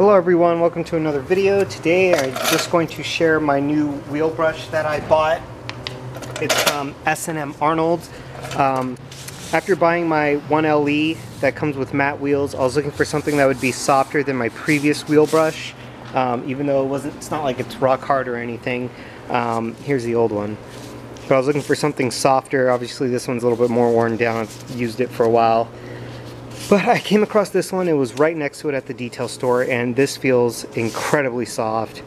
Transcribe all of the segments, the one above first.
Hello everyone, welcome to another video. Today I'm just going to share my new wheel brush that I bought. It's from S&M Arnold. After buying my 1LE that comes with matte wheels, I was looking for something that would be softer than my previous wheel brush. Even though it's not like it's rock hard or anything. Here's the old one. But I was looking for something softer. Obviously this one's a little bit more worn down. I've used it for a while. But I came across this one. It was right next to it at the detail store, and this feels incredibly soft.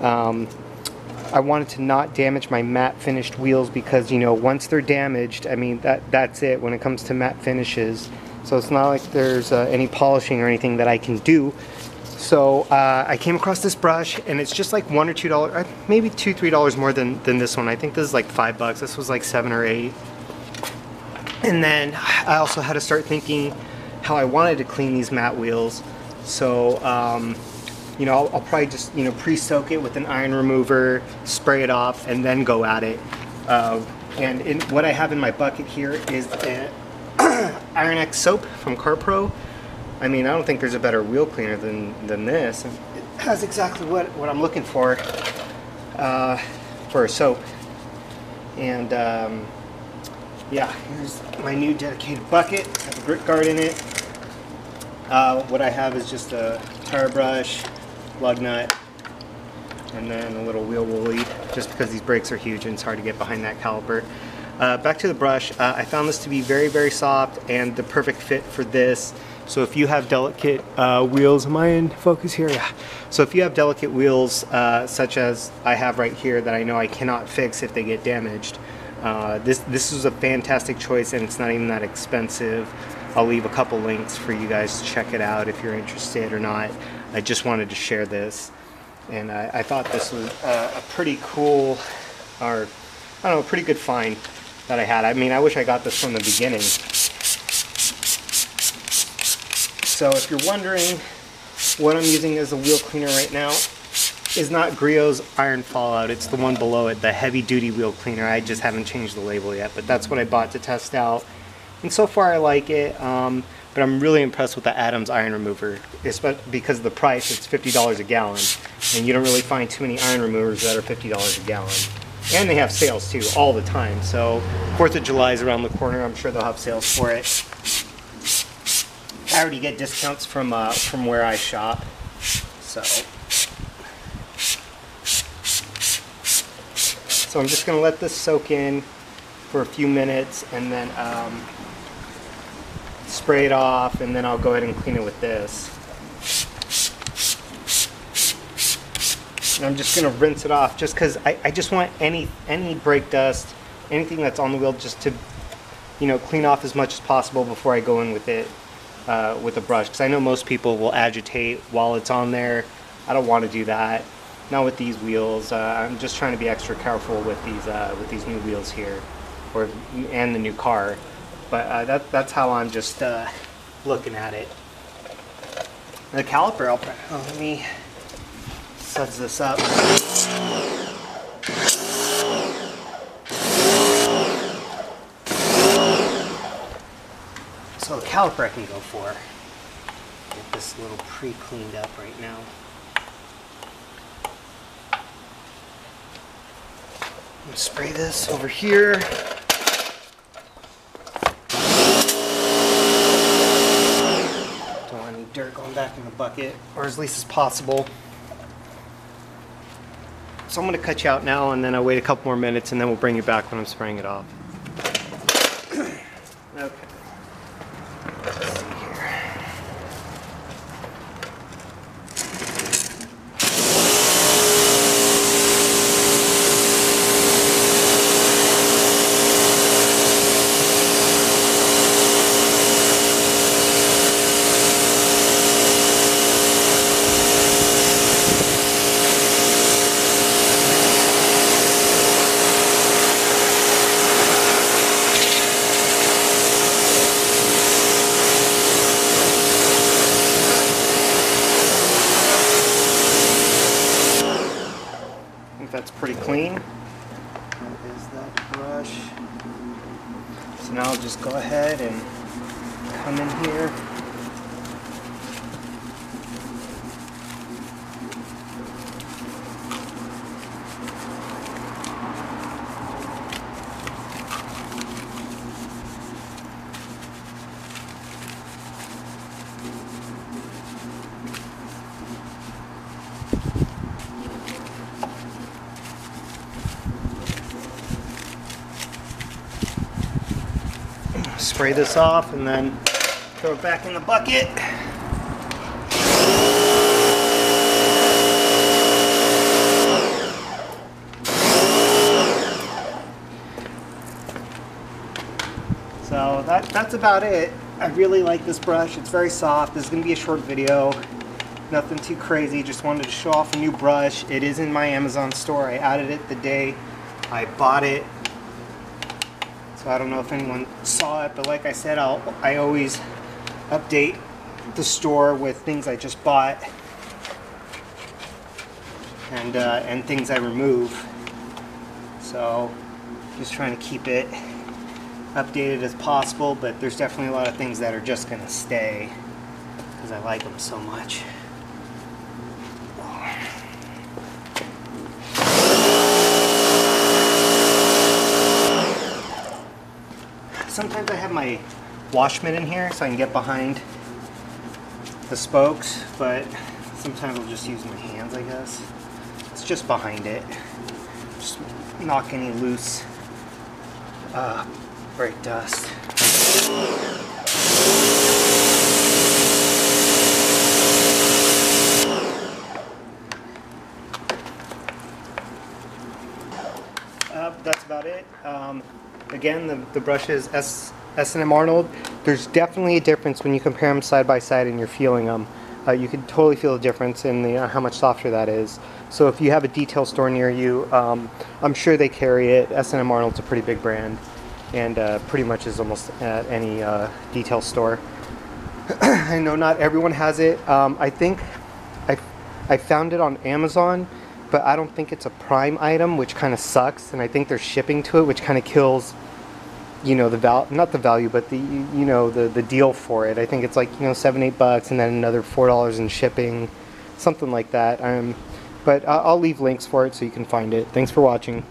I wanted to not damage my matte finished wheels because, you know, once they're damaged, I mean, that's it when it comes to matte finishes. So it's not like there's any polishing or anything that I can do. So I came across this brush, and it's just like $1 or $2, maybe $2, $3 more than this one. I think this is like $5. This was like 7 or 8. And then I also had to start thinking how I wanted to clean these matte wheels. So you know, I'll probably just, you know, pre-soak it with an iron remover, spray it off, and then go at it. And what I have in my bucket here is Iron X soap from CarPro. I mean, I don't think there's a better wheel cleaner than this. It has exactly what I'm looking for a soap. And yeah, here's my new dedicated bucket. I have a grit guard in it. What I have is just a tire brush, lug nut, and then a little wheel woolly, just because these brakes are huge and it's hard to get behind that caliper. Back to the brush, I found this to be very, very soft and the perfect fit for this. So if you have delicate wheels, am I in focus here? Yeah. So if you have delicate wheels, such as I have right here that I know I cannot fix if they get damaged, this is a fantastic choice, and it's not even that expensive. I'll leave a couple links for you guys to check it out if you're interested or not. I just wanted to share this, and I thought this was a pretty cool, or I don't know, a pretty good find that I had. I mean, I wish I got this from the beginning. So if you're wondering, what I'm using as a wheel cleaner right now is not Griot's Iron Fallout. It's the one below it, the heavy duty wheel cleaner. I just haven't changed the label yet, but that's what I bought to test out. And so far I like it, but I'm really impressed with the Adams iron remover, especially because of the price. It's $50 a gallon, and you don't really find too many iron removers that are $50 a gallon. And they have sales too, all the time. So 4th of July is around the corner. I'm sure they'll have sales for it. I already get discounts from where I shop, so I'm just going to let this soak in for a few minutes, and then spray it off, and then I'll go ahead and clean it with this. And I'm just going to rinse it off, just because I just want any brake dust, anything that's on the wheel, just to, you know, clean off as much as possible before I go in with it with a brush, because I know most people will agitate while it's on there. I don't want to do that. Not with these wheels. I'm just trying to be extra careful with these new wheels here, and the new car. But that's how I'm just looking at it. The caliper, let me suds this up. So the caliper I can go for. Get this little pre-cleaned up right now. Spray this over here. Don't want any dirt going back in the bucket, or as least as possible. So I'm going to cut you out now, and then I'll wait a couple more minutes, and then we'll bring you back when I'm spraying it off. Okay. Let's see here. That's pretty clean. That is that brush. So now I'll just go ahead and come in here spray this off and then throw it back in the bucket. So that's about it. I really like this brush. It's very soft. This is going to be a short video. Nothing too crazy. Just wanted to show off a new brush. It is in my Amazon store. I added it the day I bought it. So I don't know if anyone saw it, but like I said, I always update the store with things I just bought and things I remove. So just trying to keep it updated as possible, but there's definitely a lot of things that are just going to stay because I like them so much. Sometimes I have my wash mitt in here so I can get behind the spokes, but sometimes I'll just use my hands, I guess. It's just behind it. Just knock any loose brake dust. That's about it. Again, the brushes S&M Arnold. There's definitely a difference when you compare them side by side and you're feeling them. You can totally feel the difference in the how much softer that is. So if you have a detail store near you, I'm sure they carry it. S&M Arnold's a pretty big brand, and pretty much is almost at any detail store. I know not everyone has it. I think I found it on Amazon, but I don't think it's a Prime item, which kind of sucks. And I think there's shipping to it, which kind of kills, you know, not the value, but the, you know, the deal for it. I think it's like, you know, $7-8 and then another $4 in shipping, something like that. But I'll leave links for it so you can find it. Thanks for watching.